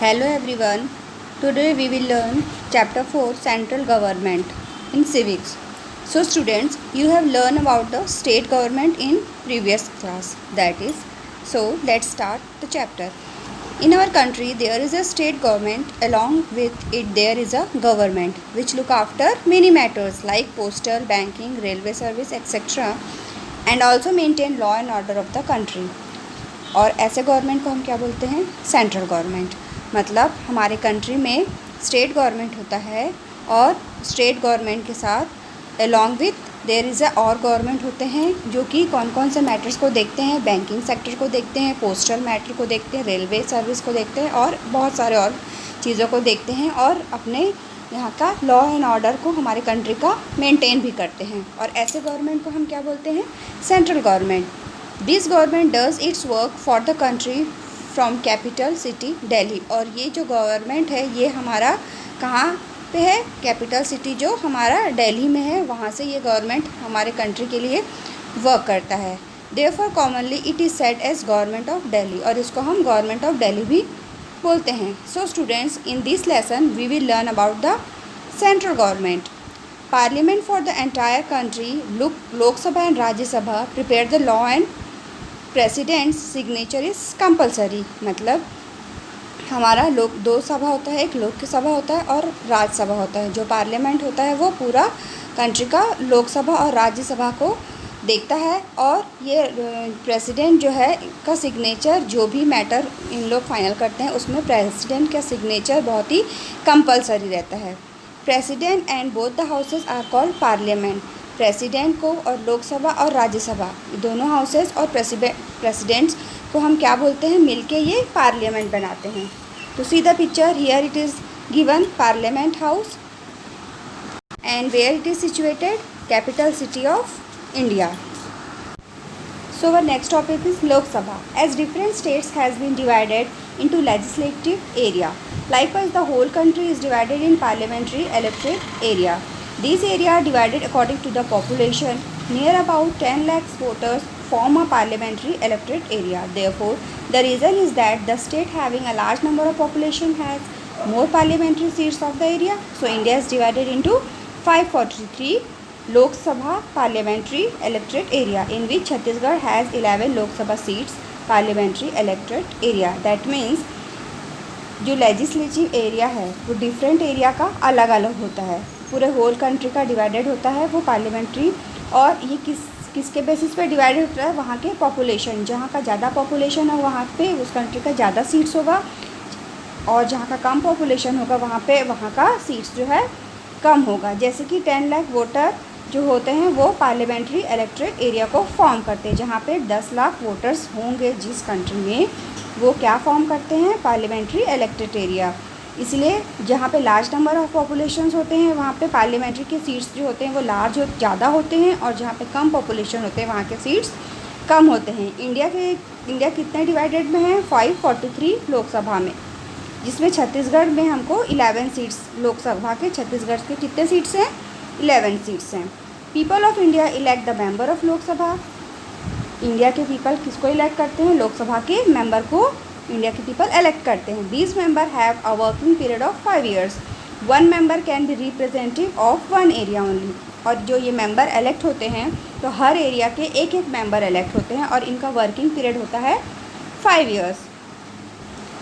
Hello everyone. Today we will learn chapter 4 Central Government in Civics. So students, you have learned about the state government in previous class. Let's start the chapter. In our country there is a state government. Along with it there is a government which look after many matters like postal, banking, railway service, etc. and also maintain law and order of the country. और ऐसे government को हम क्या बोलते हैं? Central government. मतलब हमारे country में स्टेट गवर्नमेंट होता है और स्टेट गवर्नमेंट के साथ along with their is a और गवर्नमेंट होते हैं जो कि कौन कौन से मैटर्स को देखते हैं. बैंकिंग सेक्टर को देखते हैं, पोस्टल मैटर को देखते हैं, रेलवे सर्विस को देखते हैं और बहुत सारे और चीज़ों को देखते हैं और अपने यहाँ का लॉ एंड ऑर्डर को हमारे कंट्री का मेंटेन भी करते हैं. और ऐसे गवर्नमेंट को हम क्या बोलते हैं? Central government. This government does it's work for the country from capital city Delhi. और ये जो गवर्नमेंट है ये हमारा कहाँ पे है? कैपिटल सिटी जो हमारा दिल्ली में है, वहाँ से ये गवर्नमेंट हमारे कंट्री के लिए वर्क करता है. Therefore commonly it is said as government of Delhi. और इसको हम गवर्नमेंट ऑफ दिल्ली भी बोलते हैं. So students, in this lesson we will learn about the central government. Parliament for the entire country, Lok Sabha and Rajya Sabha prepare the law and president's signature is compulsory. मतलब हमारा दो सभा होता है, एक लोकसभा होता है और राज्यसभा होता है. जो पार्लियामेंट होता है वो पूरा कंट्री का लोकसभा और राज्यसभा को देखता है और ये प्रेसिडेंट जो है का सिग्नेचर, जो भी मैटर इन लोग फाइनल करते हैं उसमें प्रेसिडेंट का सिग्नेचर बहुत ही कंपलसरी रहता है. President and both the houses are called parliament. President को और लोकसभा और राज्यसभा दोनों हाउसेस और प्रेसिडेंट्स को हम क्या बोलते हैं? मिलके ये पार्लियामेंट बनाते हैं. तो see the picture here, it is given parliament house and where it is situated? Capital city of India. So our next topic is Lok Sabha. As different states has been divided into legislative area, likewise the whole country is divided in parliamentary electorate area. These areas are divided according to the population. Near about 10 lakhs voters form a parliamentary electorate area. Therefore, the reason is that the state having a large number of population has more parliamentary seats of the area. So India is divided into 543 Lok Sabha parliamentary electorate area, in which Chhattisgarh has 11 Lok Sabha seats parliamentary electorate area. That means जो legislative area है वो different area का अलग अलग होता है. पूरे whole country का डिवाइडेड होता है वो पार्लियामेंट्री. और ये किसके बेसिस पे डिवाइडेड होता है? वहाँ के पॉपुलेशन. जहाँ का ज़्यादा पॉपुलेशन है वहाँ पे उस कंट्री का ज़्यादा सीट्स होगा और जहाँ का कम पॉपुलेशन होगा वहाँ पे वहाँ का सीट्स जो है कम होगा. जैसे कि 10 लाख वोटर जो होते हैं वो पार्लियामेंट्री इलेक्टोरेट एरिया को फॉर्म करते हैं. जहाँ पे 10 लाख वोटर्स होंगे जिस कंट्री में, वो क्या फॉर्म करते हैं? Parliamentary electorate area. इसलिए जहाँ पे लार्ज नंबर ऑफ पॉपुलेशंस होते हैं वहाँ पे पार्लियामेंट्री के सीट्स जो होते हैं वो ज़्यादा होते हैं और जहाँ पे कम पॉपुलेशन होते हैं वहाँ के सीट्स कम होते हैं. इंडिया कितने डिवाइडेड में है? 543 लोकसभा में, जिसमें छत्तीसगढ़ में हमको 11 सीट्स, लोकसभा के छत्तीसगढ़ के कितने सीट्स हैं? 11 सीट्स हैं. People of India elect the member of Lok Sabha. India के पीपल किसको इलेक्ट करते हैं? लोकसभा के मेंबर को इंडिया के पीपल इलेक्ट करते हैं. These member have a working period of 5 years. One member can be representative of one area only. और जो ये मेंबर इलेक्ट होते हैं तो हर एरिया के एक एक मेंबर इलेक्ट होते हैं और इनका वर्किंग पीरियड होता है 5 years.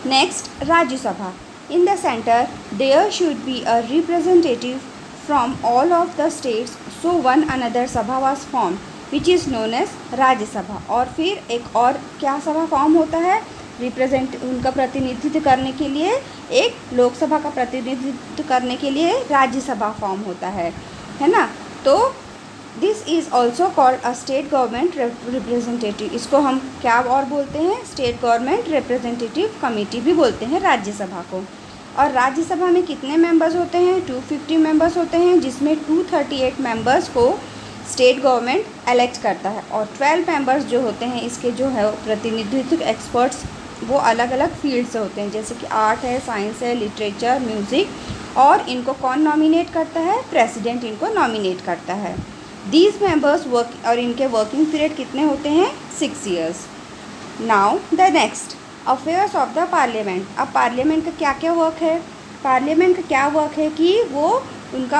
Next, Rajya Sabha. In the centre there should be a representative from all of the states, so one another sabha was formed which is known as राज्य सभा. और फिर एक और क्या सभा फॉर्म होता है? उनका प्रतिनिधित्व करने के लिए, एक लोकसभा का प्रतिनिधित्व करने के लिए राज्यसभा फॉर्म होता है ना. तो this is also called a state government representative. इसको हम क्या और बोलते हैं? स्टेट गवर्नमेंट रिप्रेजेंटेटिव कमेटी भी बोलते हैं राज्यसभा को. और राज्यसभा में कितने मेंबर्स होते हैं? 250 मेंबर्स होते हैं, जिसमें 238 मेंबर्स को स्टेट गवर्नमेंट इलेक्ट करता है और 12 मेंबर्स जो होते हैं इसके जो है प्रतिनिधित्व एक्सपर्ट्स वो अलग अलग फील्ड से होते हैं. जैसे कि आर्ट है, साइंस है, लिटरेचर, म्यूज़िक. और इनको कौन नॉमिनेट करता है? प्रेसिडेंट इनको नॉमिनेट करता है. दीज मेंबर्स वर्क, और इनके वर्किंग पीरियड कितने होते हैं? 6 years. Now the next, affairs of the parliament. अब पार्लियामेंट का क्या क्या वर्क है? पार्लियामेंट का क्या वर्क है कि वो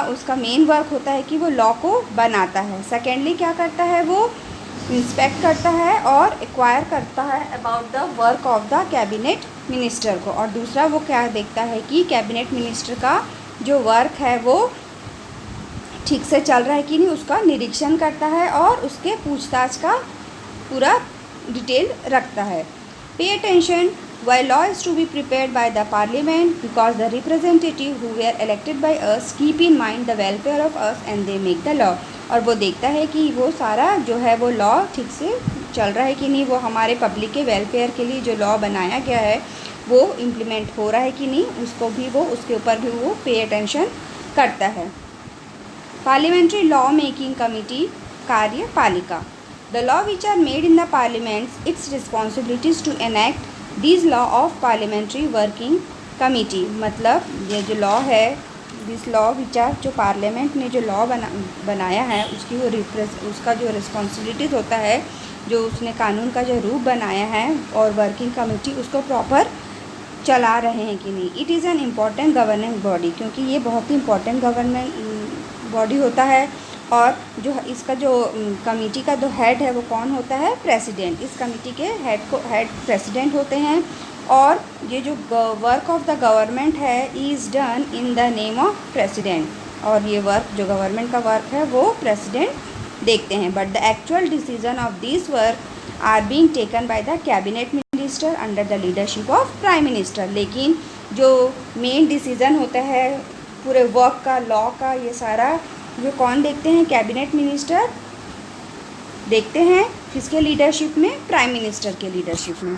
उसका मेन वर्क होता है कि वो लॉ को बनाता है। सेकेंडली क्या करता है? वो इंस्पेक्ट करता है और एक्वायर करता है about the work of the cabinet minister को। और दूसरा वो क्या देखता है कि कैबिनेट मिनिस्टर का जो वर्क है वो ठीक से चल रहा है कि नहीं, उसका निरीक्षण करता है और उसके पूछताछ का पूरा डिटेल रखता है। Pay attention, while law is to be prepared by the parliament because the representative who were elected by us keep in mind the welfare of us and they make the law। और वो देखता है कि वो सारा जो है वो लॉ ठीक से चल रहा है कि नहीं, वो हमारे पब्लिक के वेलफेयर के लिए जो लॉ बनाया गया है वो इम्प्लीमेंट हो रहा है कि नहीं, उसको भी वो उसके ऊपर भी वो पे अटेंशन करता है। पार्लियामेंट्री लॉ मेकिंग कमिटी, कार्यपालिका। The law which are made in the parliaments, its responsibilities to enact these law of parliamentary working committee। मतलब ये जो लॉ है, दिस लॉ विच आर, जो पार्लियामेंट ने जो लॉ बनाया है उसकी उसका जो रिस्पॉन्सिबिलिटीज़ होता है, जो उसने कानून का जो रूप बनाया है और वर्किंग कमेटी उसको प्रॉपर चला रहे हैं कि नहीं। It is an important governing body, क्योंकि ये बहुत ही इम्पॉर्टेंट गवर्नमेंट बॉडी होता है। और जो इसका जो कमेटी का जो हेड है वो कौन होता है? प्रेसिडेंट। इस कमेटी के हेड प्रेसिडेंट होते हैं। और ये जो वर्क ऑफ द गवर्नमेंट है is done in the name of president. और ये वर्क जो गवर्नमेंट का वर्क है वो प्रेसिडेंट देखते हैं। But the actual decision of this work are being taken by the cabinet minister under the leadership of prime minister. लेकिन जो मेन डिसीज़न होता है पूरे वर्क का, लॉ का, ये सारा जो कौन देखते हैं? कैबिनेट मिनिस्टर देखते हैं। किसके लीडरशिप में? प्राइम मिनिस्टर के लीडरशिप में।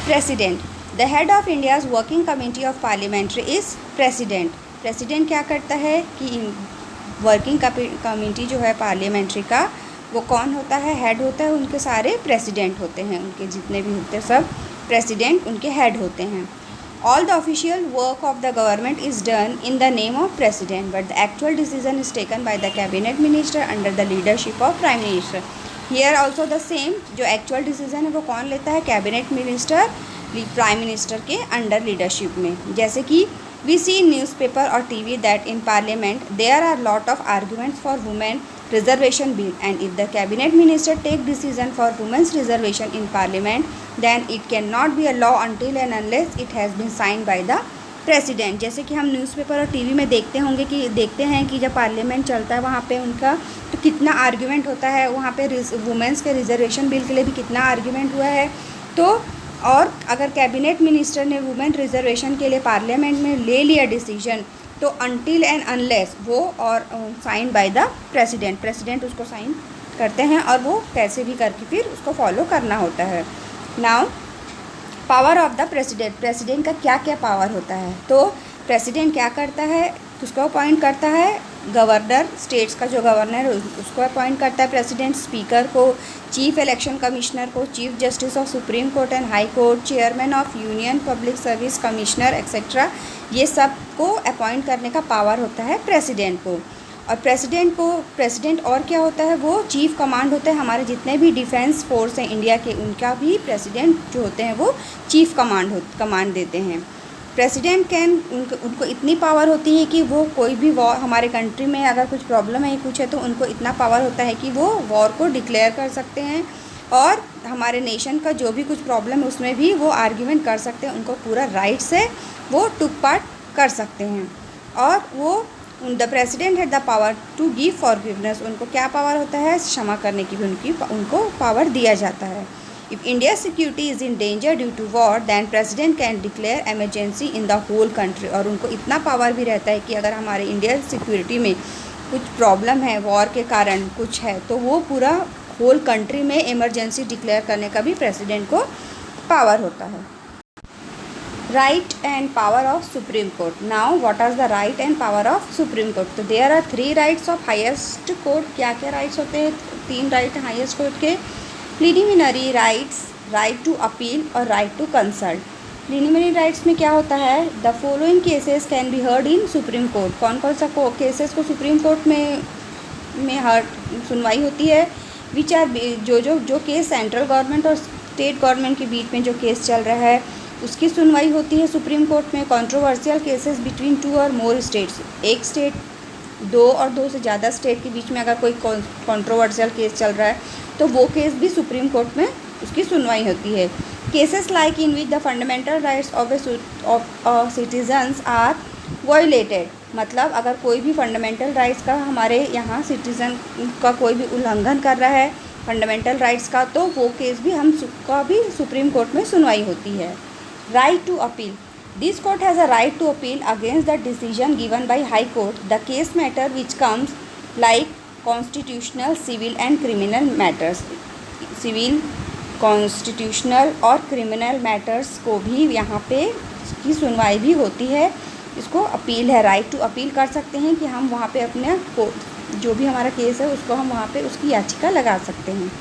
President, the head of India's working committee of parliamentary is president. President क्या करता है कि वर्किंग कमेटी जो है पार्लियामेंट्री का वो कौन होता है? हेड होता है। उनके सारे प्रेसिडेंट होते हैं, उनके जितने भी होते हैं सब प्रेसिडेंट उनके हेड होते हैं। All the official work of the government is done in the name of president, but the actual decision is taken by the cabinet minister under the leadership of prime minister। Here also the same, जो actual decision है वो कौन लेता है? Cabinet minister prime minister के under leadership में। जैसे कि we see in newspaper or TV that in parliament there are lot of arguments for women reservation bill, and if the cabinet minister take decision for women's reservation in parliament then it cannot be a law until and unless it has been signed by the president। जैसे कि हम newspaper और TV में देखते हैं कि जब parliament चलता है वहाँ पे उनका तो कितना आर्ग्यूमेंट होता है, वहाँ पे वुमेंस के रिजर्वेशन बिल के लिए भी कितना आर्ग्यूमेंट हुआ है। तो और अगर कैबिनेट मिनिस्टर ने वुमेन रिजर्वेशन के लिए पार्लियामेंट में ले लिया डिसीजन तो अनटिल एंड अनलेस वो और साइन बाय द प्रेसिडेंट उसको साइन करते हैं और वो कैसे भी करके फिर उसको फॉलो करना होता है। Now power of the president का क्या क्या पावर होता है? तो प्रेसिडेंट क्या करता है? उसको अपॉइंट करता है गवर्नर, स्टेट्स का जो गवर्नर है उसको अपॉइंट करता है प्रेसिडेंट, स्पीकर को, चीफ इलेक्शन कमिश्नर को, chief justice of supreme court and high court, chairman of union public service commissioner etcetera. ये सब को अपॉइंट करने का पावर होता है प्रेसिडेंट को। और प्रेसिडेंट और क्या होता है? वो चीफ कमांड होता है। हमारे जितने भी डिफेंस फोर्स हैं इंडिया के उनका भी प्रेसिडेंट जो होते हैं वो चीफ कमांड देते हैं। प्रेसिडेंट उनको इतनी पावर होती है कि वो कोई भी वॉर, हमारे कंट्री में अगर कुछ प्रॉब्लम है कुछ है तो उनको इतना पावर होता है कि वो वॉर को डिक्लेयर कर सकते हैं और हमारे नेशन का जो भी कुछ प्रॉब्लम है उसमें भी वो आर्ग्यूमेंट कर सकते हैं। उनको पूरा राइट से वो टुक पार्ट कर सकते हैं। और वो the president had the power to give forgiveness. उनको क्या पावर होता है? क्षमा करने की भी उनको पावर दिया जाता है। If India's security is in danger due to war, then president can declare emergency in the whole country। और उनको इतना पावर भी रहता है कि अगर हमारे इंडिया सिक्योरिटी में कुछ प्रॉब्लम है, वॉर के कारण कुछ है, तो वो पूरा होल कंट्री में इमरजेंसी डिक्लेयर करने का भी प्रेसिडेंट को पावर होता है। Right and power of supreme court. Now what are the right and power of supreme court? तो there are 3 rights of highest court. क्या क्या राइट्स होते हैं? 3 राइट हाईएस्ट कोर्ट के। Preliminary rights, right to appeal और right to consult. Preliminary rights में क्या होता है? The following cases can be heard in supreme court. कौन कौन सा केसेस को सुप्रीम कोर्ट में सुनवाई होती है? विच आर जो केस सेंट्रल गवर्नमेंट और स्टेट गवर्नमेंट के बीच में जो केस चल रहा है उसकी सुनवाई होती है सुप्रीम कोर्ट में। कंट्रोवर्शियल केसेस बिटवीन 2 और मोर स्टेट्स, एक स्टेट, 2 और 2 से ज़्यादा स्टेट के बीच में अगर कोई कंट्रोवर्शियल केस चल रहा है तो वो केस भी सुप्रीम कोर्ट में उसकी सुनवाई होती है। Cases like in which the fundamental rights of citizens are violated, मतलब अगर कोई भी फंडामेंटल राइट्स का हमारे यहाँ सिटीज़न का कोई भी उल्लंघन कर रहा है फंडामेंटल राइट्स का, तो वो केस भी का भी सुप्रीम कोर्ट में सुनवाई होती है। Right to appeal, this court has a right to appeal against the decision given by high court the case matter which comes like constitutional, civil and criminal matters. Civil, constitutional और criminal matters को भी यहाँ पे की सुनवाई भी होती है। इसको अपील है, राइट टू अपील कर सकते हैं कि हम वहाँ पे अपने जो भी हमारा केस है उसको हम वहाँ पे उसकी याचिका लगा सकते हैं।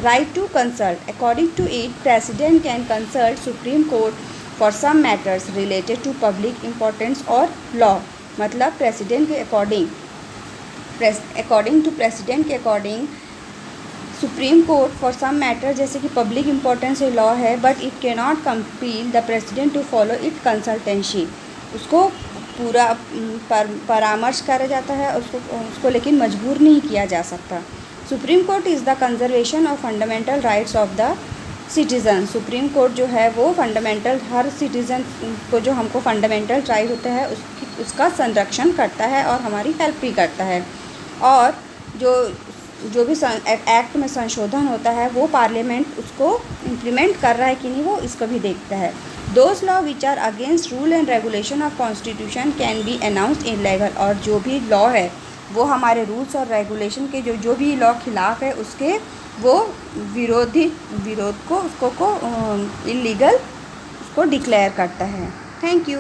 Right to consult, according to it president can consult supreme court for some matters related to public importance और लॉ, मतलब प्रेसिडेंट के अकॉर्डिंग टू प्रेसिडेंट के according supreme court for some matter, जैसे कि पब्लिक इम्पोर्टेंस लॉ है, but it can not compel the president to follow it consultancy, उसको पूरा परामर्श करा जाता है, उसको लेकिन मजबूर नहीं किया जा सकता। Supreme court is the conservation of fundamental rights of the citizen, supreme court जो है वो फंडामेंटल, हर सिटीज़न को जो हमको फंडामेंटल राइट होता है उसका संरक्षण करता है और हमारी हेल्प भी करता है। और जो भी एक्ट में संशोधन होता है वो पार्लियामेंट उसको इम्प्लीमेंट कर रहा है कि नहीं वो इसको भी देखता है। Those law which are against rule and regulation of constitution can be announced illegal, और जो भी लॉ है वो हमारे रूल्स और रेगुलेशन के जो भी लॉ खिलाफ है उसके वो विरोध को उसको इलीगल उसको डिक्लेयर करता है। Thank you.